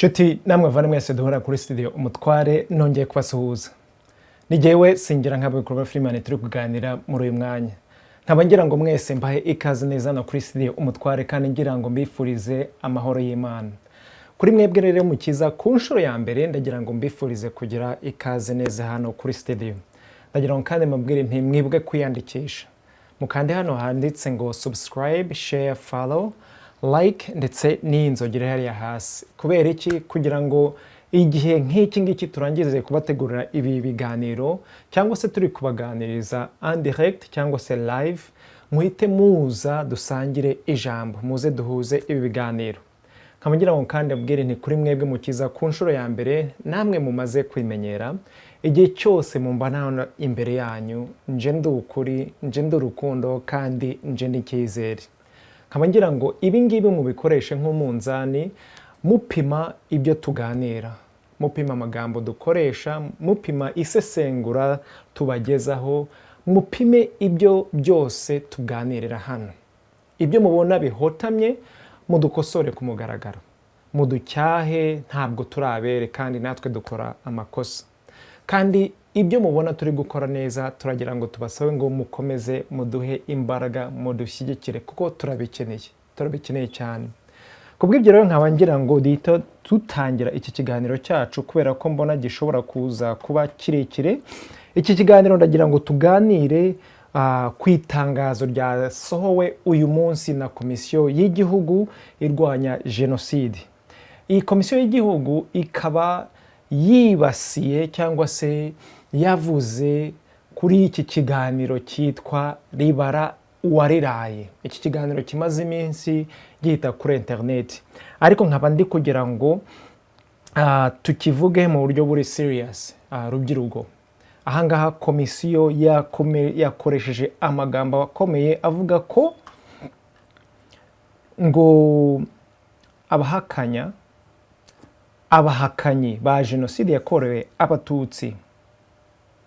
Nshuti namwe vana mwese duhora kuri Studio Umutware nongeye kubasuhuza. Ni jewe singira nk'abikorwa Freeman turi kuganira muri uyu mwanya. Nkaba ngira ngo mwese mbahe ikaze neza na kuri Studio Umutware kandi ngira ngo mbifurize amahoro y'Imana. Kuri mwebwe rero mukiza ku nshuro ya mbere ndagira ngo mbifurize kugira ikaze neza hano kuri Studio. Ndagira ngo kandi mabwire nti mwibwe kwiyandikisha. Mukande hano handitse ngo subscribe, share, follow, like ndetse n'inzogera hariya hasi. Kubera iki? Kugira ngo igihe nk'iki ngiki turangize kubategurira ibi biganiro cyangwa se turi kubaganiriza en direct cyangwa se live, muhite muza dusangire ijambo, muze duhuze ibi biganiro. Nkamugira ngo kandi abwire nti kuri mwebwe mukiza ku nshuro ya mbere namwe mumaze kwimenyera, igihe cyose mumbana imbere yanyu nje ndukuri, nje ndurukundo kandi nje n'icyizere. Nkaba ngira ngo ibi ngibi mubikoreshe nk'umunzani mupima ibyo tuganira, mupima amagambo dukoresha, mupima isesengura tubagezaho, mupime ibyo byose tuganirira hano. Ibyo mubona bihotamye mudukosore ku mugaragaro, muducyahe, ntabwo turabere kandi natwe dukora amakosa. Kandi ibyo mubona turi gukora neza turagira ngo tubasabe ngo mukomeze muduhe imbaraga, mudushyigikire kuko turabikeneye cyane. Kubw'ibyo rero nkaba ngira ngo dito tutangira iki kiganiro cyacu kubera ko mbona gishobora kuza kuba kirekire. Iki kiganiro ndagira ngo tuganire ku itangazo ryasohowe uyu munsi na Komisiyo y'Igihugu irwanya Jenoside. Iyi Komisiyo y'Igihugu ikaba yibasiye cyangwa se yavuze kuri iki kiganiro cyitwa Ribara Uwariraye. Iki kiganiro kimaze iminsi gihita kuri internet, ariko nkaba ndi kugira ngo tukivuge mu buryo buri serious. Rubyiruko, ahangaha komisiyo yakoresheje amagambo akomeye avuga ko ngo abahakanyi ba Jenoside yakorewe Abatutsi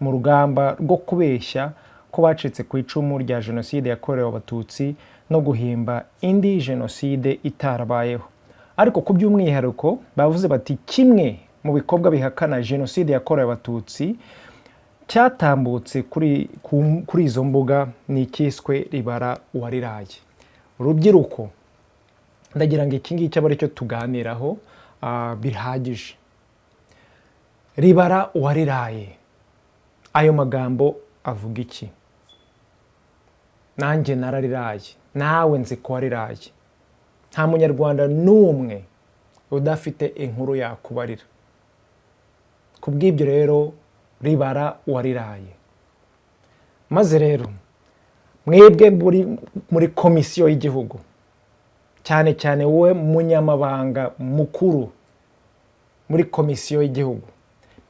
mu rugamba rwo kubeshya ko bacitse ku icumu rya Jenoside yakorewe Abatutsi no guhimba indi Jenoside itarabayeho. Ariko ku by'umwihariko bavuze bati kimwe mu bikorwa bihakana Jenoside yakorewe Abatutsi cyatambutse kuri izo mbuga ni ikiswe Ribara Uwariraye. Urubyiruko, ndagira ngo iki ngiki abe aricyo tuganiraho bihagije. Ribara Uwariraye, ayo magambo avuga iki? Nanjye narariraye, nawe nzi ko wariraye. Nta munyarwanda n'umwe udafite inkuru yakubarira. Kubw'ibyo rero Ribara Uwariraye. Maze rero mwebwe muri Komisiyo y'Igihugu, cyane cyane wowe munyamabanga mukuru muri Komisiyo y'Igihugu,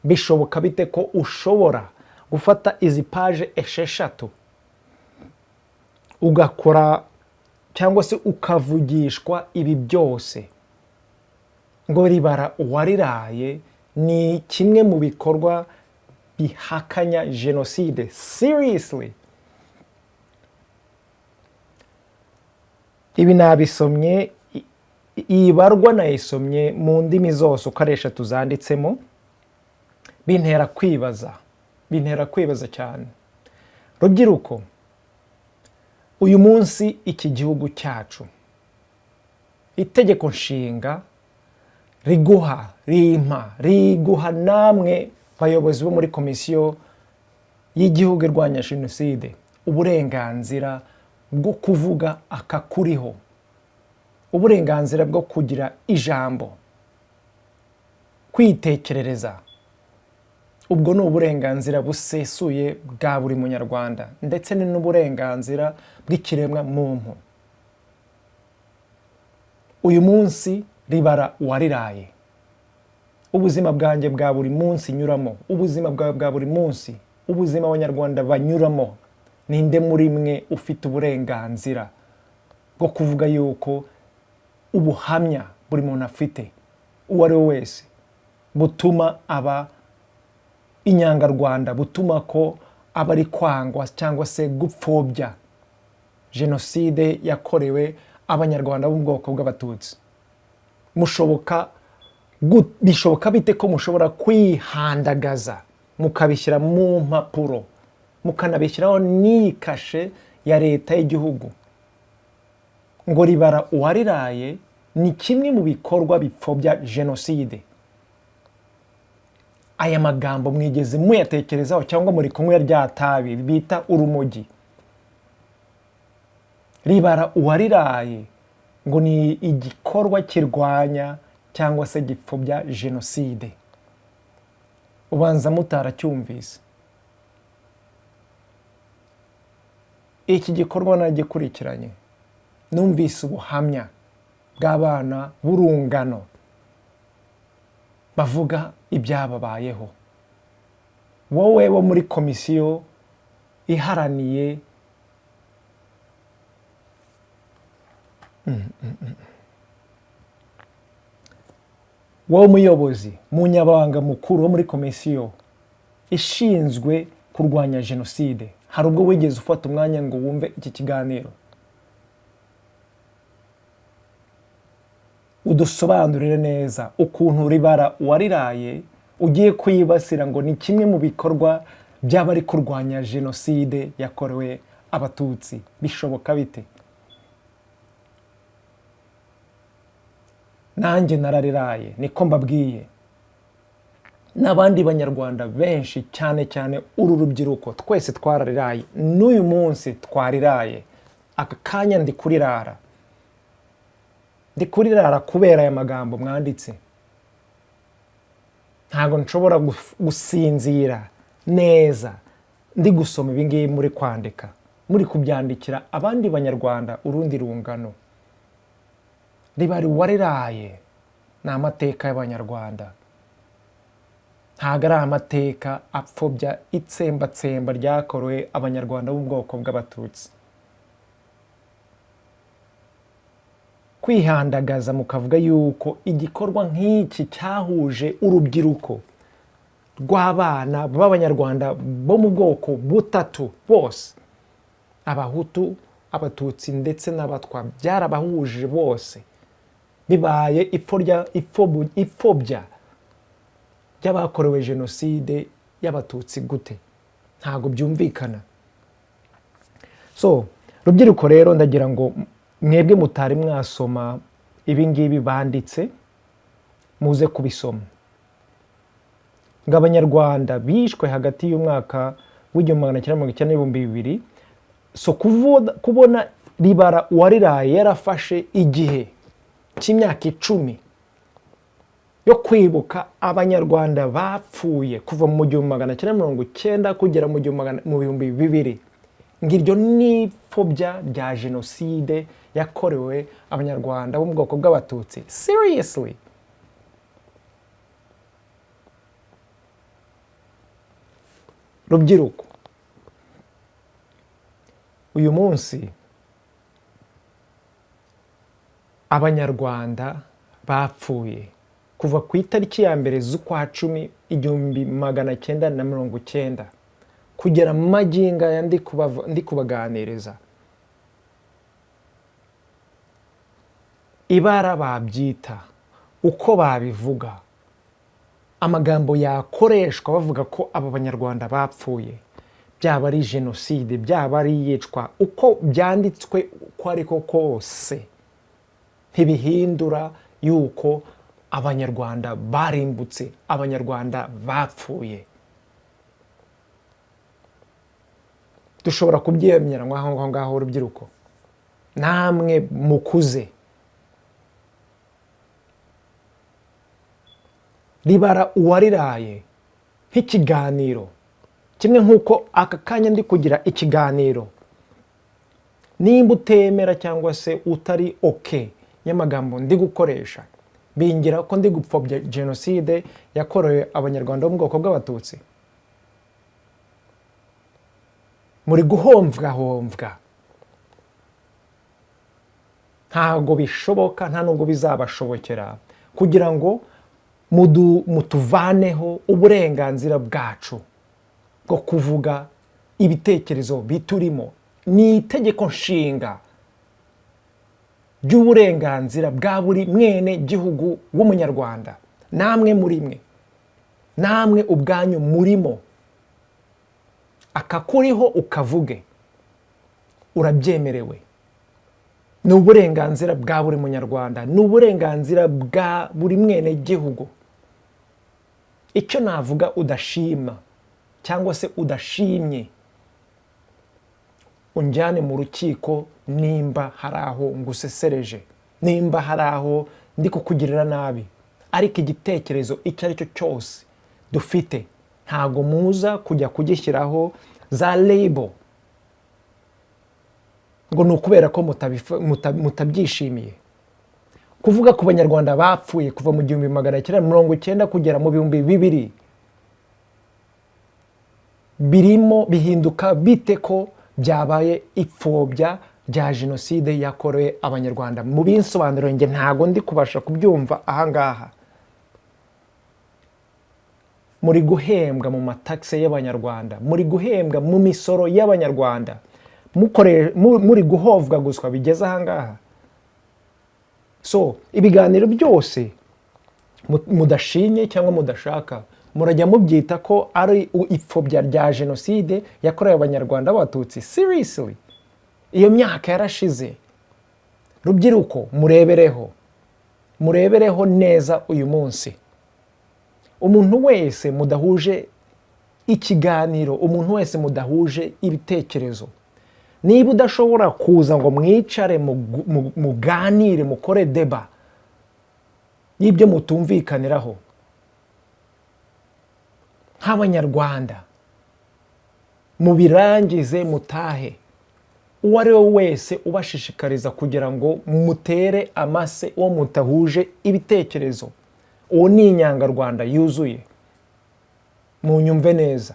bishoboka bite ko ushobora gufata izi page esheshatu ugakora cyangwa se ukavugishwa ibi byose ngo Ribara Uwariraye ni kimwe mu bikorwa bihakanya Jenoside? Seriously? Ibi nabisomye, ibarwa nayisomye mu ndimi zose uko ari eshatu zanditsemo, bintera kwibaza cyane. Rubyiruko, uyu munsi iki gihugu cyacu itegeko nshinga riguha namwe bayobozi bo muri Komisiyo y'Igihugu irwanya Jenoside uburenganzira bwo kuvuga akakuriho, uburenganzira bwo kugira ijambo, kwitekerereza. Ubwo ni uburenganzira busesuye bwa buri munyarwanda ndetse n'uburenganzira bw'ikiremwa muntu. Uyu munsi Ribara Uwariraye, ubuzima bwanjye bwa buri munsi nyuramo, ubuzima bwawe bwa buri munsi, ubuzima abanyarwanda banyuramo, ninde muri mwe ufite uburenganzira bwo kuvuga yuko ubuhamya buri muntu afite uwo ari we wese butuma aba inyangarwanda, butuma ko aba ari kwangwa cyangwa se gupfobya Jenoside yakorewe abanyarwanda bo mu bwoko bw'Abatutsi? Mushoboka bishoboka bite ko mushobora kwihandagaza mukabishyira mu mpapuro mukanabishyiraho n'ikashe ya leta y'igihugu ngo ribara uwariraye ni kimwe mu bikorwa bipfobya jenoside? Aya magambo mwigeze muyatekerezaho cyangwa muri kunywa rya tabi bita urumogi? Ribara uwariraye ngo ni igikorwa kirwanya cyangwa se gipfobya jenoside. Ubanza mutaracyumvise. Iki gikorwa nagikurikiranye, numvise ubuhamya bw'abana b'urungano bavuga ibyababayeho. Wowe wo muri komisiyo iharaniye wowe muyobozi munyabanga mukuru wo muri komisiyo ishinzwe kurwanya jenoside, hari ubwo wigeze ufata umwanya ngo wumve iki kiganiro? Udusobanurire neza ukuntu ribara uwariraye ugiye kwibasira ngo ni kimwe mu bikorwa by'abari kurwanya jenoside yakorewe abatutsi. Bishoboka bite? Nanjye narariraye, niko mbabwiye. N'abandi banyarwanda benshi, cyane cyane uru rubyiruko, twese twarariraye. N'uyu munsi twariraye. Aka kanya ndi kurirara. Ndi kurirara kubera aya magambo mwanditse. Ntago nshobora gusinzira neza ndi gusoma ibingibi muri kwandika, muri kubyandikira abandi banyarwanda urundi rungano. Ribara uwariraye ni amateka y'abanyarwanda. Ntago ari amateka apfobya itsembatsemba ryakorewe abanyarwanda b'ubwoko bw'abatutsi. Kwihandagaza mukavuga yuko igikorwa nk'iki cyahuje urubyiruko rw'abana b'abanyarwanda bo mu bwoko butatu bose, Abahutu, Abatutsi ndetse n'Abatwa, byarabahuje bose. Bibaye ipfobya by'abakorewe jenoside y'abatutsi gute? Ntago byumvikana. So, rubyiruko rero ndagira ngo mwebwe mutari mwasoma ibingibi banditse muze kubisoma. Ngo abanyarwanda bishwe hagati y'umwaka w'1990 n'ibihumbi 2000. So kubona ribara uwariraye yarafashe igihe cy'imyaka 10 yo kwibuka abanyarwanda bapfuye kuva mu 1990 kugera mu 2000. Ngiryo ni ipfobya rya jenoside yakorewe abanyarwanda bo mu bwoko bw'abatutsi. Seriously? Rubyiruko, uyu munsi abanyarwanda bapfuye kuva ku itariki ya mbere z'ukwa 10 1990 kugera magingo aya ndi kubaganiriza. Ibara babyita, uko babivuga, amagambo yakoreshwa bavuga ko aba banyarwanda bapfuye, byaba ari jenoside, byaba ari yicwa, uko byanditswe uko ariko kose, ntibihindura yuko abanyarwanda barimbutse, abanyarwanda bapfuye. Dushobora kubyemera aho ngaho urubyiruko, namwe mukuze. Ribara uwariraye nk'ikiganiro kimwe nk'uko aka kanya ndi kugira ikiganiro. Nimba utemera cyangwa se utari y'amagambo ndi gukoresha, bingira ko ndi gupfobya jenoside yakorewe abanyarwanda bo mu bwoko bw'abatutsi. Muri guhomvwa. Ntago bishoboka, nta nubwo bizabashobokera kugira ngo mutuvaneho uburenganzira bwacu bwo kuvuga ibitekerezo biturimo. Ni itegeko nshinga ry'uburenganzira bwa buri mwene gihugu w'umunyarwanda namwe muri mwe, namwe ubwanyu murimo, akakuriho ukavuge, urabyemerewe. Ni uburenganzira bwa buri munyarwanda, ni uburenganzira bwa buri mwene gihugu. Icyo navuga udashima cyangwa se udashimye, unjyane mu rukiko nimba hari aho ngusesereje, nimba hari aho ndi kukugirira nabi. Ariko igitekerezo icyo ari cyo cyose dufite, ntago muza kujya kugishyiraho za label ngo ni ukubera ko mutabyishimiye. Kuvuga ku banyarwanda bapfuye kuva mu 1990 kugera mu 2000 birimo bihinduka bite ko byabaye ipfobya rya jenoside yakorewe abanyarwanda? Mu binsobanuro nge ntago ndi kubasha kubyumva ahangaha. Muri guhembwa mu mataxe y'abanyarwanda, muri guhembwa mu misoro y'abanyarwanda, muri guhovwa guswa bigeze ahangaha. So ibiganiro byose mudashinye cyangwa mudashaka, murajya mubyita ko ari ipfobya rya jenoside yakorewe abanyarwanda b'abatutsi. Seriously, iyo myaka yarashize. Rubyiruko murebereho neza uyu munsi. Umuntu wese mudahuje ikiganiro, umuntu wese mudahuje ibitekerezo, niba udashobora kuza ngo mwicare muganire, mukore deba y'ibyo mutumvikaniraho nk'abanyarwanda, mubirangize mutahe. Uwo ari we wese ubashishikariza kugira ngo mutere amase uwo mutahuje ibitekerezo, uwo ni inyangarwanda yuzuye. Munyumve neza,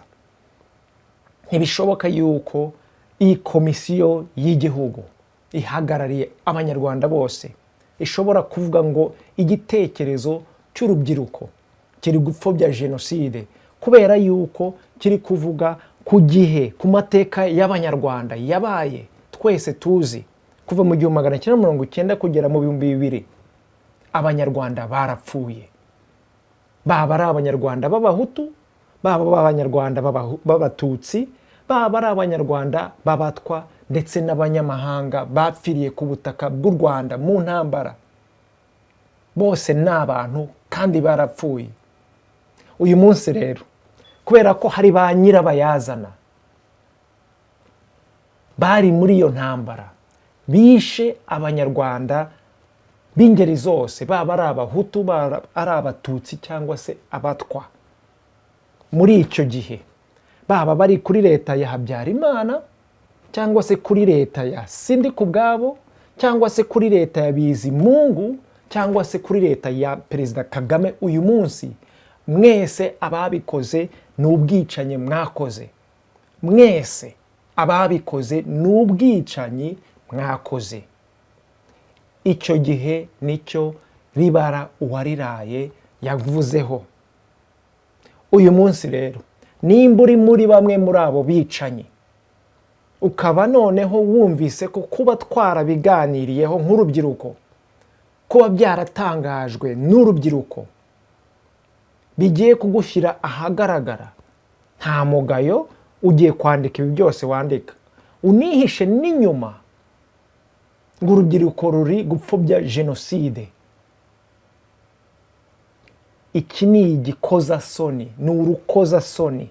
ntibishoboka yuko iyi komisiyo y'igihugu ihagarariye abanyarwanda bose ishobora kuvuga ngo igitekerezo cy'urubyiruko kiri gupfobya jenoside, kubera yuko kiri kuvuga ku gihe, ku mateka y'abanyarwanda yabaye twese tuzi kuva mu 1990 kugera mu 2000. Abanyarwanda barapfuye, baba ari abanyarwanda b'abahutu, baba abanyarwanda b'abatutsi, baba ari abanyarwanda b'abatwa, ndetse n'abanyamahanga bapfiriye ku butaka bw'u Rwanda mu ntambara. Bose ni abantu kandi barapfuye. Uyu munsi rero, kubera ko hari ba nyirabayazana bari muri iyo ntambara, bishe abanyarwanda b'ingeri zose, baba ari abahutu, ari abatutsi cyangwa se abatwa. Muri icyo gihe baba bari kuri leta ya Habyarimana, cyangwa se kuri leta ya Sindikubwabo, cyangwa se kuri leta ya Bizimungu, cyangwa se kuri leta ya Perezida Kagame uyu munsi, mwese ababikoze n'ubwicanyi mwakoze. Mwese ababikoze n'ubwicanyi mwakoze. Icyo gihe nicyo Ribara Uwariraye yavuzeho. Uyu munsi rero, nimba uri muri bamwe muri abo bicanyi, ukaba noneho wumvise ko kuba twarabiganiriyeho nk'urubyiruko, kuba byaratangajwe n'urubyiruko, bigiye kugushyira ahagaragara, nta mugayo, ugiye kwandika ibi byose wandika, unihishe n'inyuma ngo urubyiruko ruri gupfobya jenoside. Iki ni igikozasoni, ni urukozasoni.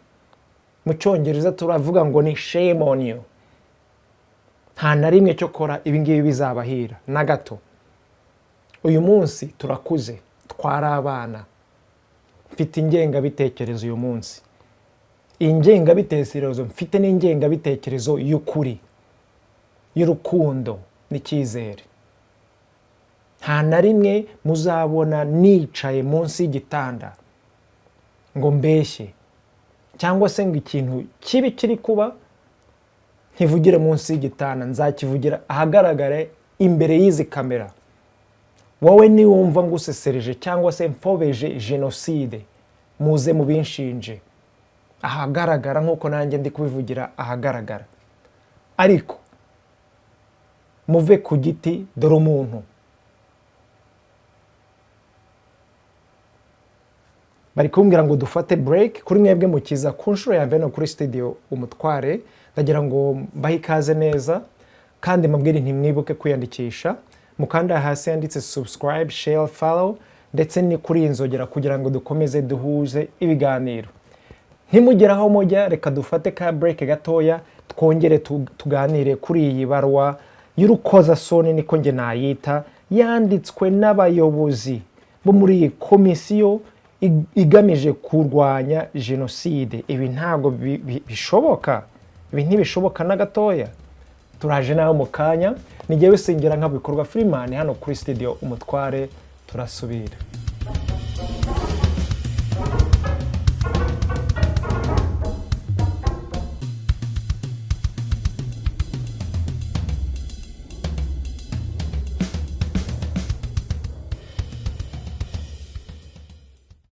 Mu Cyongereza turavuga ngo ni shame on you. Nta na rimwe cyo kora ibi ngibi bizabahira na gato. Uyu munsi turakuze, twari abana, mfite ingengabitekerezo uyu munsi. Ingengabitekerezo mfite n'ingengabitekerezo y'ukuri, y'urukundo n'icyizere. Nta na rimwe muzabona nicaye munsi y'igitanda ngo mbeshye, cyangwa se ngo ikintu kibi kiri kuba nkivugire munsi y'igitanda, nzakivugira ahagaragare imbere y'izi kamera. Wowe niwumva ngusesereje cyangwa se mfobeje jenoside, muze mubinshinje ahagaragara nk'uko nanjye ndi kubivugira ahagaragara. Ariko muve ku giti, dore umuntu. bari kumbwira ngo dufate break kuri mwebwe mukiza ku nshuro ya mbere no kuri Studio Umutware. Ndagira ngo mbahe ikaze neza kandi mabwire ntimwibuke kwiyandikisha mukanda hasi yanditse subscribe, share, follow ndetse ni kuri inzogera kugira ngo dukomeze duhuze ibiganiro. Ntimugeraho mujya, reka dufate ka break gatoya twongere tuganire kuri iyi barwa y'urukozasoni niko nge nayita, yanditswe n'abayobozi bo muri iyi komisiyo igamije kurwanya jenoside. Ibi ntabwo bishoboka, ibi ntibishoboka na gatoya. Turaje nawe mu kanya, ni jyewe Singira nk'abikorwa Freeman hano kuri Studio Umutware. Turasubira.